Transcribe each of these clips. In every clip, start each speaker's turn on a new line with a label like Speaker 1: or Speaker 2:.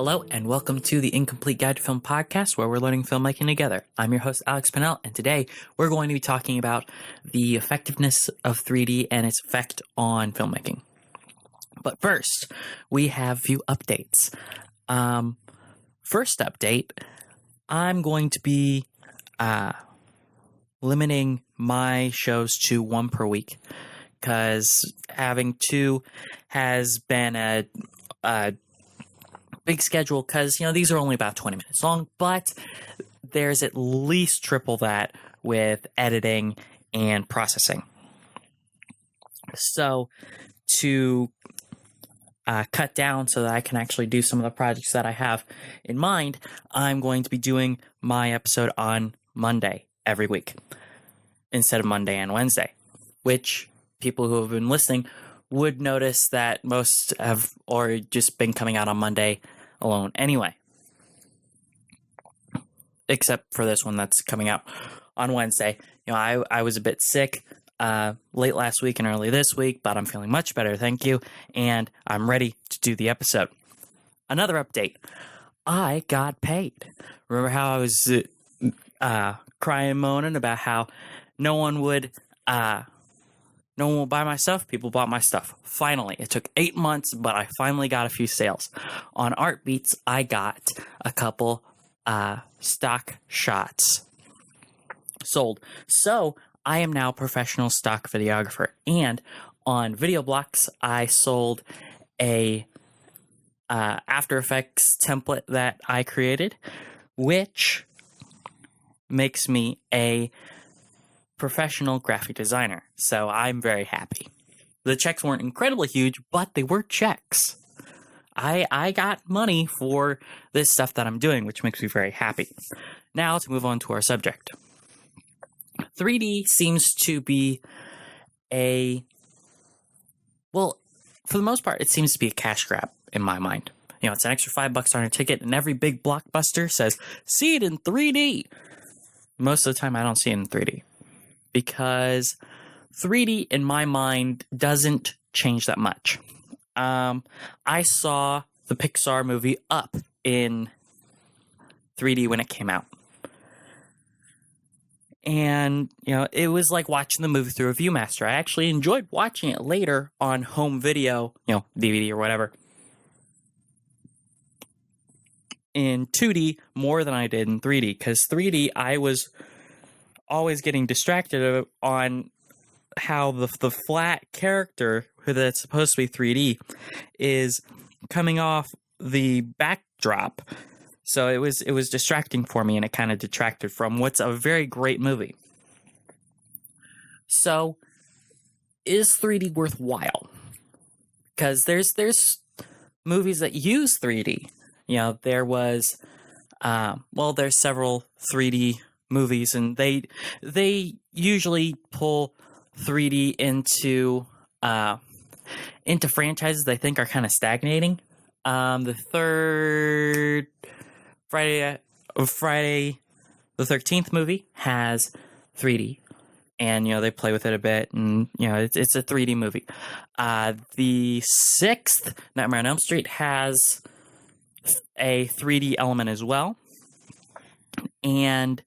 Speaker 1: Hello and welcome to the Incomplete Guide to Film podcast, where we're learning filmmaking together. I'm your host, Alex Pinnell, and today we're going to be talking about the effectiveness of 3D and its effect on filmmaking. But first, we have a few updates. First update, I'm going to be limiting my shows to one per week, because having two has been a big schedule, because these are only about 20 minutes long, but there's at least triple that with editing and processing. So to cut down so that I can actually do some of the projects that I have in mind, I'm going to be doing my episode on Monday every week instead of Monday and Wednesday, which people who have been listening would notice that most have already just been coming out on Monday alone anyway. Except for this one that's coming out on Wednesday. I was a bit sick late last week and early this week, but I'm feeling much better, thank you, and I'm ready to do the episode. Another update. I got paid. Remember how I was crying and moaning about how no one will buy my stuff? People bought my stuff. Finally. It took 8 months, but I finally got a few sales. On ArtBeats, I got a couple stock shots sold. So I am now a professional stock videographer. And on Video Blocks, I sold a After Effects template that I created, which makes me a professional graphic designer. So I'm very happy. The checks weren't incredibly huge, but they were checks. I got money for this stuff that I'm doing, which makes me very happy. Now to move on to our subject. 3D seems to be for the most part, it seems to be a cash grab in my mind. It's an extra $5 on a ticket, and every big blockbuster says, see it in 3D. Most of the time, I don't see it in 3D. Because 3D, in my mind, doesn't change that much. I saw the Pixar movie Up in 3D when it came out. And, it was like watching the movie through a Viewmaster. I actually enjoyed watching it later on home video, DVD or whatever, in 2D more than I did in 3D. Because 3D, I was always getting distracted on how the flat character that's supposed to be 3D is coming off the backdrop. So it was distracting for me, and it kind of detracted from what's a very great movie. So is 3D worthwhile? Because there's movies that use 3D. There was there's several 3D movies, and they usually pull 3D into franchises they think are kind of stagnating. The third Friday the 13th movie has 3D, and they play with it a bit, and it's a 3D movie. The sixth Nightmare on Elm Street has a 3D element as well, and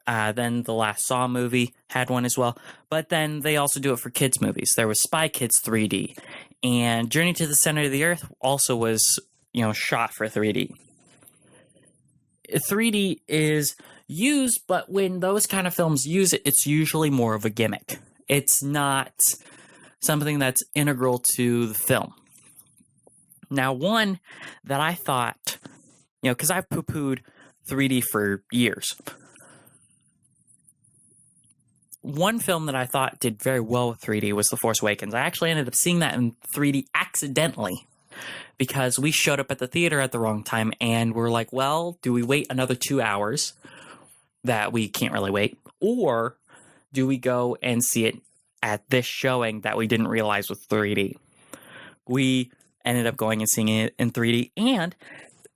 Speaker 1: then the last Saw movie had one as well. But then they also do it for kids' movies. There was Spy Kids 3D. And Journey to the Center of the Earth also was, shot for 3D. 3D is used, but when those kind of films use it, it's usually more of a gimmick. It's not something that's integral to the film. Now, one that I thought, because I've poo-pooed 3D for years. One film that I thought did very well with 3D was The Force Awakens. I actually ended up seeing that in 3D accidentally, because we showed up at the theater at the wrong time, and we're like, well, do we wait another 2 hours that we can't really wait, or do we go and see it at this showing that we didn't realize was 3D? We ended up going and seeing it in 3D, and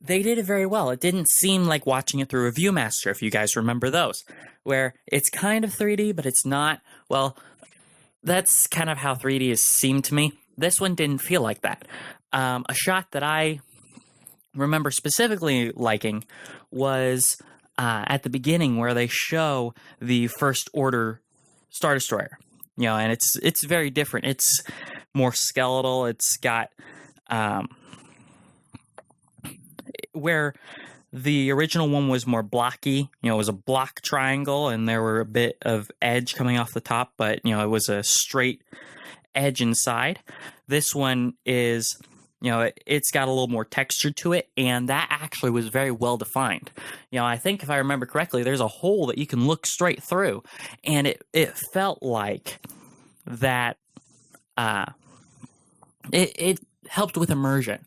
Speaker 1: they did it very well. It didn't seem like watching it through a Viewmaster, if you guys remember those, where it's kind of 3D, but it's not. Well, that's kind of how 3D has seemed to me. This one didn't feel like that. A shot that I remember specifically liking was at the beginning where they show the First Order Star Destroyer. And it's very different. It's more skeletal. It's got where the original one was more blocky. It was a block triangle, and there were a bit of edge coming off the top, but it was a straight edge inside. This one is, it's got a little more texture to it, and that actually was very well defined. I think if I remember correctly, there's a hole that you can look straight through, and it felt like that it helped with immersion.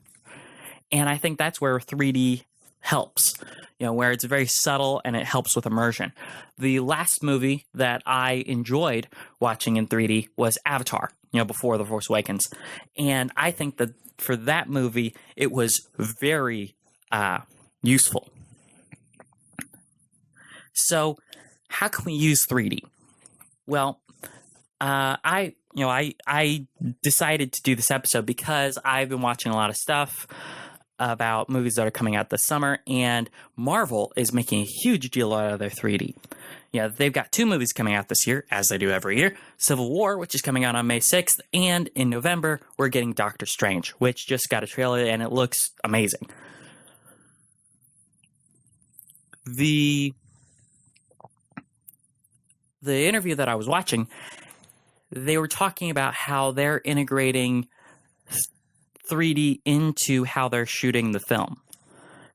Speaker 1: And I think that's where 3D helps, where it's very subtle and it helps with immersion. The last movie that I enjoyed watching in 3D was Avatar, before The Force Awakens. And I think that for that movie, it was very useful. So how can we use 3D? Well, I decided to do this episode because I've been watching a lot of stuff about movies that are coming out this summer, and Marvel is making a huge deal out of their 3D. They've got 2 movies coming out this year, as they do every year. Civil War, which is coming out on May 6th, and in November, we're getting Doctor Strange, which just got a trailer, and it looks amazing. The interview that I was watching, they were talking about how they're integrating 3D into how they're shooting the film.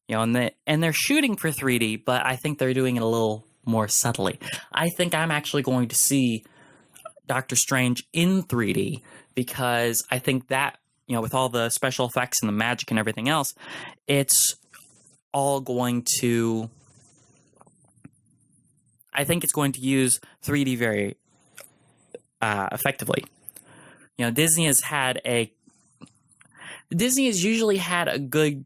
Speaker 1: And they're shooting for 3D, but I think they're doing it a little more subtly. I think I'm actually going to see Doctor Strange in 3D because I think that, with all the special effects and the magic and everything else, it's all going to... I think it's going to use 3D very effectively. Disney has usually had a good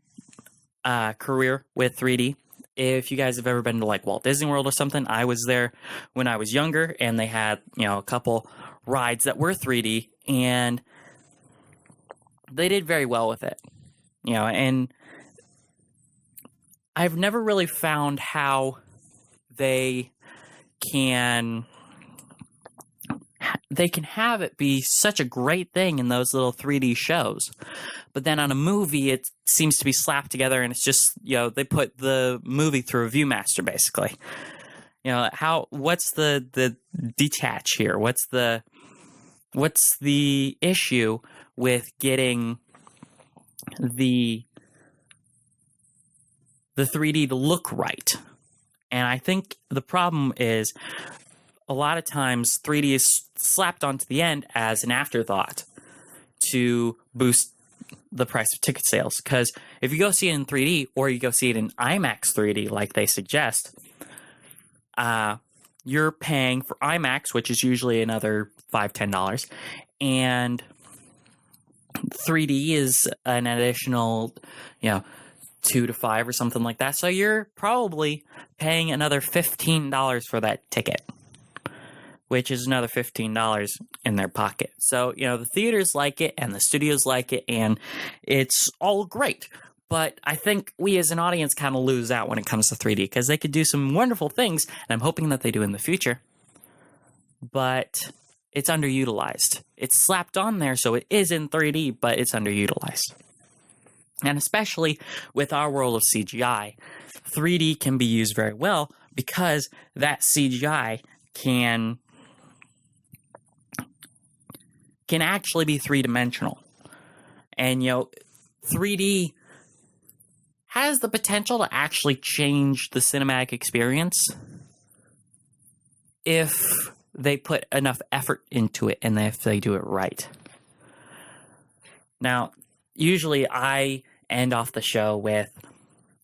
Speaker 1: career with 3D. If you guys have ever been to like Walt Disney World or something, I was there when I was younger, and they had a couple rides that were 3D, and they did very well with it. And I've never really found how they can have it be such a great thing in those little 3D shows. But then on a movie, it seems to be slapped together, and it's just, they put the movie through a Viewmaster, basically. What's the detach here? What's the issue with getting the 3D to look right? And I think the problem is a lot of times 3D is slapped onto the end as an afterthought to boost the price of ticket sales. Because if you go see it in 3D or you go see it in IMAX 3D like they suggest, you're paying for IMAX, which is usually another $5, $10, and 3D is an additional, $2 to $5 or something like that. So you're probably paying another $15 for that ticket, which is another $15 in their pocket. So, the theaters like it and the studios like it, and it's all great. But I think we as an audience kind of lose out when it comes to 3D because they could do some wonderful things, and I'm hoping that they do in the future. But it's underutilized. It's slapped on there, so it is in 3D, but it's underutilized. And especially with our world of CGI, 3D can be used very well because that CGI can actually be 3-dimensional. And, 3D has the potential to actually change the cinematic experience if they put enough effort into it and if they do it right. Now, usually I end off the show with,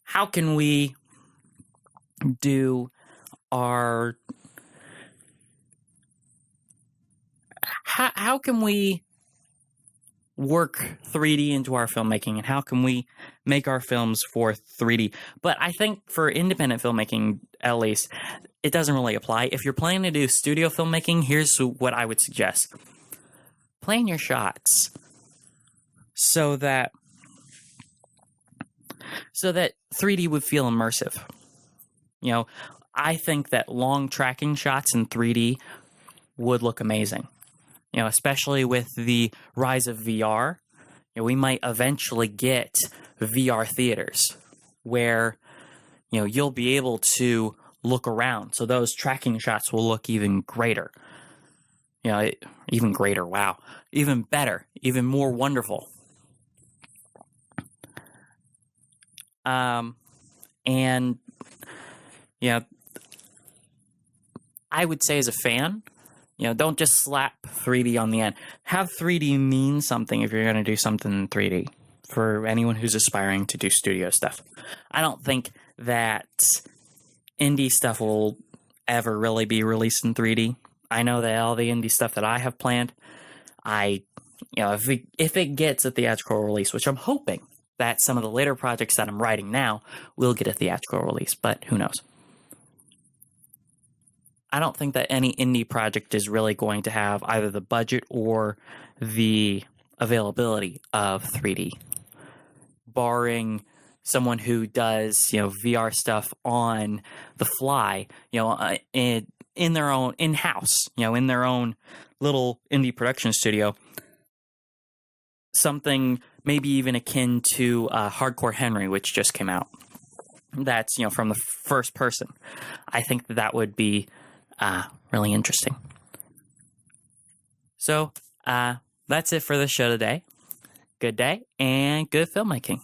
Speaker 1: how can we do our... How can we work 3D into our filmmaking, and how can we make our films for 3D? But I think for independent filmmaking, at least, it doesn't really apply. If you're planning to do studio filmmaking, here's what I would suggest. Plan your shots so that so that 3D would feel immersive. You know, I think that long tracking shots in 3D would look amazing. You know, especially with the rise of VR, you know, we might eventually get VR theaters where, you know, you'll be able to look around. So those tracking shots will look even greater. You know, even greater, wow. Even better, even more wonderful. And, you know, I would say as a fan, you know, don't just slap 3D on the end. Have 3D mean something if you're going to do something in 3D for anyone who's aspiring to do studio stuff. I don't think that indie stuff will ever really be released in 3D. I know that all the indie stuff that I have planned, if it gets a theatrical release, which I'm hoping that some of the later projects that I'm writing now will get a theatrical release, but who knows? I don't think that any indie project is really going to have either the budget or the availability of 3D, barring someone who does, you know, VR stuff on the fly, you know, in their own in-house, you know, in their own little indie production studio. Something maybe even akin to Hardcore Henry, which just came out. That's, you know, from the first person. I think that would be really interesting. So that's it for the show today. Good day and good filmmaking.